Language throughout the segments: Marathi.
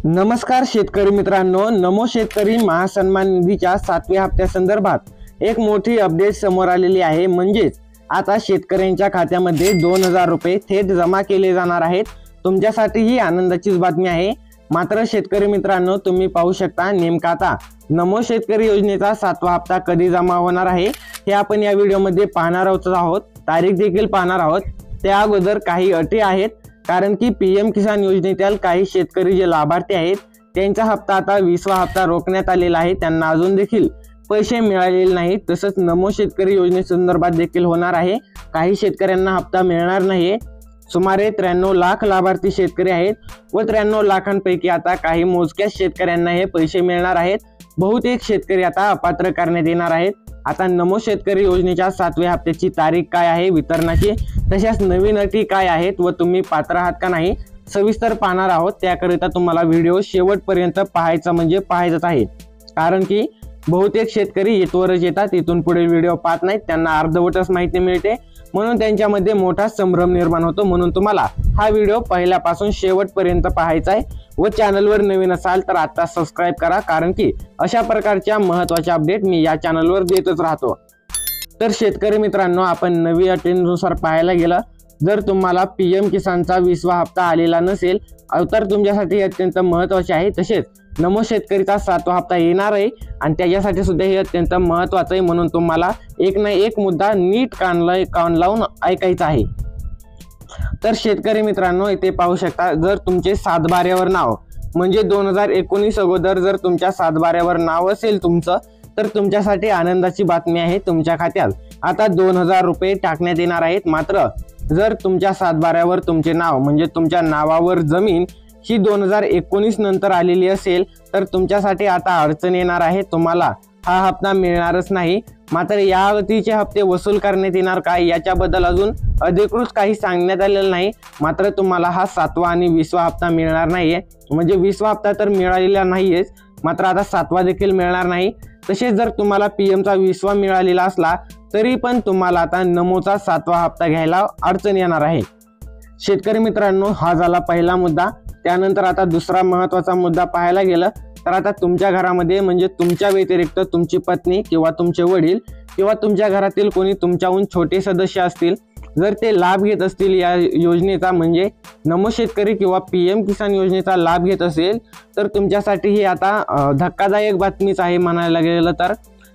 नमस्कार शेतकरी मित्रांनो, नमो शेतकरी महासन्मान निधीच्या 7व्या हप्त्यासंदर्भात एक मोठी अपडेट समोर आलेली आहे। म्हणजेच आता शेतकऱ्यांच्या खात्यामध्ये 2000 रुपये थेट जमा केले जाणार आहेत। तुमच्यासाठी ही आनंदाचीच बातमी आहे। मात्र शेतकरी मित्रांनो, तुम्ही पाहू शकता नेमका आता नमो शेतकरी योजनेचा 7वा हप्ता कधी जमा होणार आहे हे आपण या व्हिडिओमध्ये पाहणार आहोत। तारीख देखील पाहणार आहोत। त्या अगोदर काही अटी आहेत, कारण की पीएम किसान योजनेतील काही शेतकरी जे लाभार्थी आहेत त्यांचा हप्ता आता 20वा हप्ता रोखण्यात आलेला आहे। त्यांना अजून देखील पैसे मिळालेले नाहीत। तसंच नमो शेतकरी योजनेसंदर्भात देखील होणार आहे। काही शेतकऱ्यांना हप्ता मिळणार नाही। सुमारे 93 लाख लाभार्थी शेतकरी आहेत व 93 लाखांपैकी आता काही मोजक्या शेतकऱ्यांना हे पैसे मिळणार आहेत। बहुतेक शेतकरी आता अपात्र करण्यात येणार आहेत। आता नमो शेतकरी योजनेच्या 7व्या हप्त्याची तारीख काय आहे वितरणाची, तशाच नवीन अटी काय आहेत व तुम्ही पात्र आहात का नाही सविस्तर पाहणार आहोत। त्याकरिता तुम्हाला व्हिडिओ शेवटपर्यंत पाहायचा म्हणजे पाहायचाच आहे, कारण की बहुतेक शेतकरी इथवरच येतात, इथून पुढे व्हिडिओ पाहत नाहीत, त्यांना अर्धवटच माहिती मिळते, म्हणून त्यांच्यामध्ये मोठा संभ्रम निर्माण होतो। म्हणून तुम्हाला हा व्हिडिओ पहिल्यापासून शेवटपर्यंत पाहायचा आहे व चॅनलवर नवीन असाल तर आता सबस्क्राइब करा, कारण की अशा प्रकारच्या महत्त्वाच्या अपडेट मी या चॅनलवर देतच राहतो। तर शेतकरी मित्रांनो, आपण नवी अटीनुसार पाहायला गेलं, जर तुम्हाला पीएम किसानचा 20वा हप्ता आलेला नसेल तर तुमच्यासाठी अत्यंत महत्त्वाचे आहे। तसेच नमो शेतकरीचा 7वा हप्ता येणार आहे आणि त्याच्यासाठी सुद्धा हे अत्यंत महत्त्वाचं आहे। म्हणून तुम्हाला एक ना एक मुद्दा नीट कान लावून ऐकायचा आहे। तर शेतकरी मित्रांनो, इथे पाहू शकता, जर तुमचे 7/12वर नाव म्हणजे 2019 अगोदर जर तुमच्या 7/12वर नाव असेल तुमचं, तर तुमच्यासाठी आनंदाची बातमी आहे। तुमच्या खात्यात आता 2000 रुपये टाकण्यात येणार आहेत। मात्र जर तुमच्या 7/12वर तुमचे नाव म्हणजे तुमच्या नावावर जमीन ही 2019 नंतर आलेली असेल तर तुमच्यासाठी आता अडचण येणार आहे। तुम्हाला हा हप्ता मिळणारच नाही। मात्र या अवधीचे हप्ते वसूल करण्यात येणार काय याच्याबद्दल अजून अधिकृत काही सांगण्यात आलेलं नाही। मात्र तुम्हाला हा 7वा आणि 20वा हप्ता मिळणार नाहीये। म्हणजे 20वा हप्ता तर मिळालेला नाहीयेच, मात्र आता 7वा देखील मिळणार नाही। तसेच जर तुम्हाला पीएमचा 20वा मिळालेला असला तरी पण तुम्हाला आता नमोचा 7वा हप्ता घ्यायला अडचण येणार आहे। शेतकरी मित्रांनो, हा झाला पहिला मुद्दा। त्यानंतर आता दुसरा महत्त्वाचा मुद्दा पाहायला गेलं तर आता तुमच्या घरामध्ये म्हणजे तुमच्या व्यतिरिक्त तुमची पत्नी किंवा तुमचे वडील किंवा तुमच्या घरातील कोणी तुमच्याहून छोटे सदस्य असतील, जर ते लाभ घेत असतील या योजनेचा म्हणजे नमो शेतकरी किंवा पीएम किसान योजनेचा लाभ घेत असेल तर तुमच्यासाठी ही आता धक्कादायक बातमीच आहे म्हणायला गेलं तर,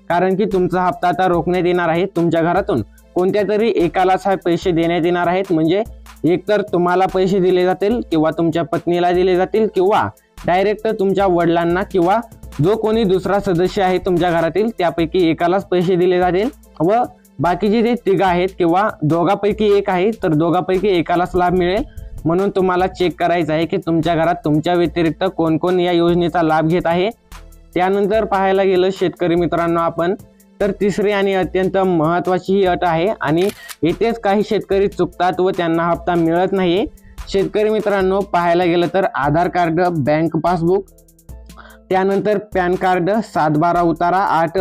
कारण की तुमचा हप्ता आता रोखण्यात येणार आहे। तुमच्या घरातून कोणत्या तरी एकालाच हा पैसे देण्यात येणार आहेत। म्हणजे एकतर तुम्हाला पैसे दिले जातील किंवा तुमच्या पत्नीला दिले जातील किंवा डायरेक्ट तुमच्या वडिलांना किंवा जो कोणी दुसरा सदस्य आहे तुमच्या घरातील त्यापैकी एकालाच पैसे दिले जातील व बाकीचे जे तिघ आहेत किंवा दोघांपैकी एक आहे तर दोघांपैकी एकालाच लाभ मिळेल। म्हणून तुम्हाला चेक करायचं आहे की तुमच्या घरात तुमच्या व्यतिरिक्त कोण कोण या योजनेचा लाभ घेत आहे। त्यानंतर पाहायला गेलं शेतकरी मित्रांनो आपण, तर तिसरी आणि अत्यंत महत्त्वाची ही अट आहे आणि इथेच काही शेतकरी चुकतात व त्यांना हप्ता मिळत नाही। शेतकरी मित्रांनो, पाहायला गेलं तर आधार कार्ड, बँक पासबुक, त्यानंतर पॅन कार्ड, 7/12 उतारा 8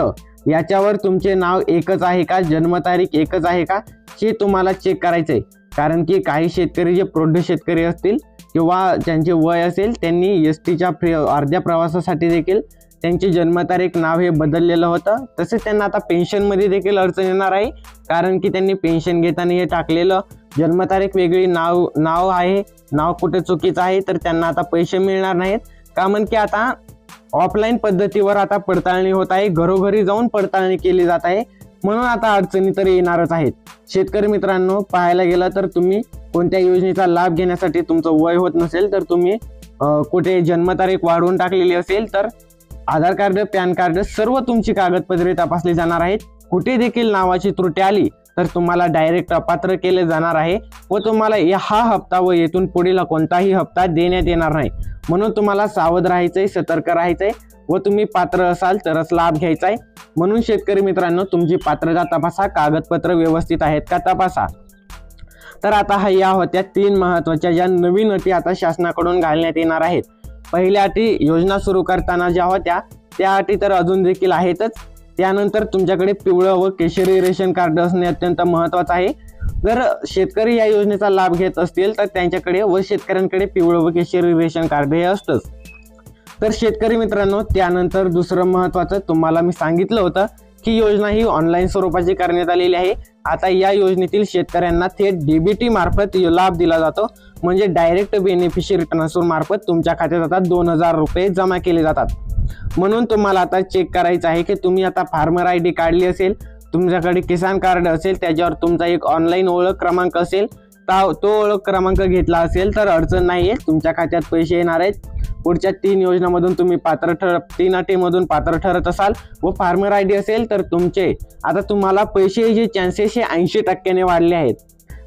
याच्यावर तुमचे नाव एकच आहे का, जन्मतारीख एकच आहे का हे तुम्हाला चेक करायचं आहे। कारण की काही शेतकरी जे प्रौढ शेतकरी असतील किंवा ज्यांचे वय असेल त्यांनी एसटीच्या अर्ध्या प्रवासासाठी देखील त्यांची जन्मतारीख नाव हे बदललेलं होतं। तसेच त्यांना आता पेन्शनमध्ये देखील अडचण येणार आहे, कारण की त्यांनी पेन्शन घेताना हे टाकलेलं जन्मतारीख वेगळी नाव आहे, नाव कुठे चुकीचं आहे तर त्यांना आता पैसे मिळणार नाहीत। का की आता ऑफलाईन पद्धतीवर आता पडताळणी होत आहे, घरोघरी जाऊन पडताळणी केली जात आहे, म्हणून आता अडचणी तर येणारच आहेत। शेतकरी मित्रांनो, पाहायला गेलं तर तुम्ही कोणत्या योजनेचा लाभ घेण्यासाठी तुमचं वय होत नसेल तर तुम्ही कुठे जन्मतारीख वाढवून टाकलेली असेल तर आधार कार्ड, पॅन कार्ड सर्व तुमची कागदपत्रे तपासली जाणार आहेत। कुठे देखील नावाची त्रुटी आली तर तुम्हाला डायरेक्ट अपात्र केले जाणार आहे व तुम्हाला हा हप्ता व येथून पुढील कोणताही हप्ता देण्यात येणार नाही। म्हणून तुम्हाला सावध राहायचंय, सतर्क राहायचंय व तुम्ही पात्र असाल तरच लाभ घ्यायचा आहे। म्हणून शेतकरी मित्रांनो, तुमची पात्रता तपासा, कागदपत्र व्यवस्थित आहेत का तपासा। तर आता या होत्या 3 महत्त्वाच्या ज्या नवीन अटी आता शासनाकडून घालण्यात येणार आहेत। पहिल्या अटी योजना सुरू करताना ज्या होत्या त्या अटी तर अजून देखील आहेतच। त्यानंतर तुमच्याकडे पिवळं व केशरी रेशन कार्ड असणे अत्यंत महत्त्वाचं आहे। जर शेतकरी या योजनेचा लाभ घेत असतील तर त्यांच्याकडे व शेतकऱ्यांकडे पिवळं व केशरी रेशन कार्ड हे असतंच। तर शेतकरी मित्रांनो, त्यानंतर दुसरं महत्त्वाचं तुम्हाला मी सांगितलं होतं की योजना ही ऑनलाईन स्वरूपाची करण्यात आलेली आहे। आता या योजनेतील शेतकऱ्यांना थेट डीबीटी मार्फत लाभ दिला जातो, म्हणजे डायरेक्ट बेनिफिशियरी ट्रान्सफर मार्फत तुमच्या खात्यात आता 2000 रुपये जमा केले जातात। म्हणून तुम्हाला आता चेक करायचं आहे की तुम्ही आता फार्मर ID काढली असेल, तुमच्याकडे किसान कार्ड असेल, त्याच्यावर तुमचा एक ऑनलाईन ओळख क्रमांक असेल, तो ओळख क्रमांक घेतला असेल तर अडचण नाहीये, तुमच्या खात्यात पैसे येणार आहेत। पुढच्या 3 योजनांमधून तुम्ही 3 अटीमधून पात्र ठरत असाल व फार्मर ID असेल तर तुमचे आता तुम्हाला पैसे यायचे चान्सेस हे 80% वाढले आहेत।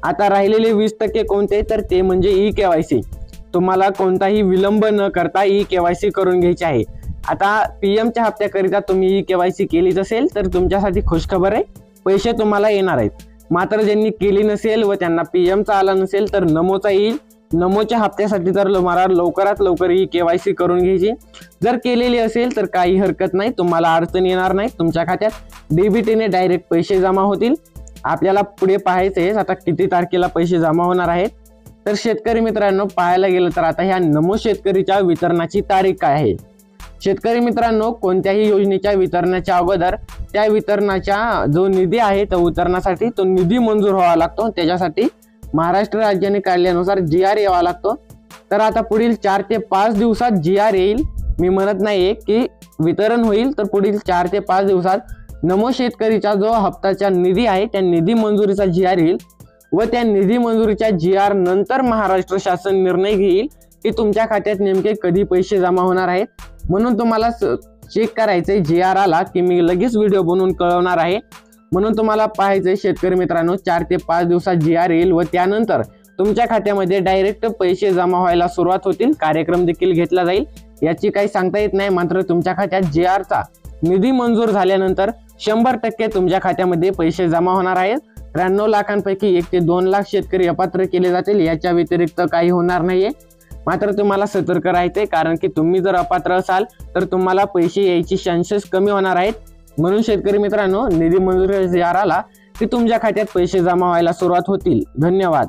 आता राहिलेले 20% कोणते, तर ते म्हणजे ई-KYC। तुम्हाला कोणताही विलंब न करता ई-KYC करून घ्यायचे आहे। आता PM-च्या हप्त्याकरिता तुम्ही ई-KYC केलीच असेल तर तुमच्यासाठी खुशखबर आहे, पैसे तुम्हाला येणार आहेत। मात्र ज्यांनी केली नसेल व त्यांना PM-चा आला नसेल तर नमोचा येईल। नमोच्या हप्त्यासाठी तर तुम्हाला लवकरात लवकर ई-KYC करून घ्यायची। जर केलेली असेल तर काही हरकत नाही, तुम्हाला अडचण येणार नाही, तुमच्या खात्यात डीबीटीने डायरेक्ट पैसे जमा होतील। आपल्याला पुढे पाहायचं आहे आता किती तारखेला पैसे जमा होणार आहेत। तर शेतकरी मित्रांनो, पाहायला गेलं तर आता ह्या नमो शेतकरीच्या वितरणाची तारीख काय आहे। शेतकरी मित्रांनो, कोणत्याही योजनेच्या वितरणाच्या अगोदर त्या वितरणाचा जो निधी आहे तो वितरणासाठी तो निधी मंजूर व्हावा लागतो, त्याच्यासाठी महाराष्ट्र राज्याने काढल्यानुसार GR यावा लागतो। तर आता पुढील 4 ते 5 दिवसात GR येईल। मी म्हणत नाहीये की वितरण होईल, तर पुढील 4 ते 5 दिवसात नमो शेतकरीचा जो हप्ताचा निधी आहे त्या निधी मंजुरीचा GR येईल व त्या निधी मंजुरीच्या GR नंतर महाराष्ट्र शासन निर्णय घेईल की तुमच्या खात्यात नेमके कधी पैसे जमा होणार आहेत। म्हणून तुम्हाला चेक करायचंय, GR आला की मी लगेच व्हिडिओ बनवून कळवणार आहे। म्हणून तुम्हाला पाहायचंय शेतकरी मित्रांनो, 4 ते 5 दिवसात GR येईल व त्यानंतर तुमच्या खात्यामध्ये डायरेक्ट पैसे जमा व्हायला सुरुवात होतील। कार्यक्रम देखील घेतला जाईल, याची काही सांगता येत नाही, मात्र तुमच्या खात्यात GRचा निधी मंजूर झाल्यानंतर 100% तुमच्या खात्यामध्ये पैसे जमा होणार आहेत। 93 लाखांपैकी 1 ते 2 लाख शेतकरी अपात्र केले जातील, याच्या व्यतिरिक्त काही होणार नाहीये। मात्र तुम्हाला सतर्क राहायचंय, कारण की तुम्ही जर अपात्र असाल तर तुम्हाला पैसे यायची चान्सेस कमी होणार आहेत। म्हणून शेतकरी मित्रांनो, निधी मंजुरी GR आला की तुमच्या खात्यात पैसे जमा व्हायला सुरुवात होतील। धन्यवाद।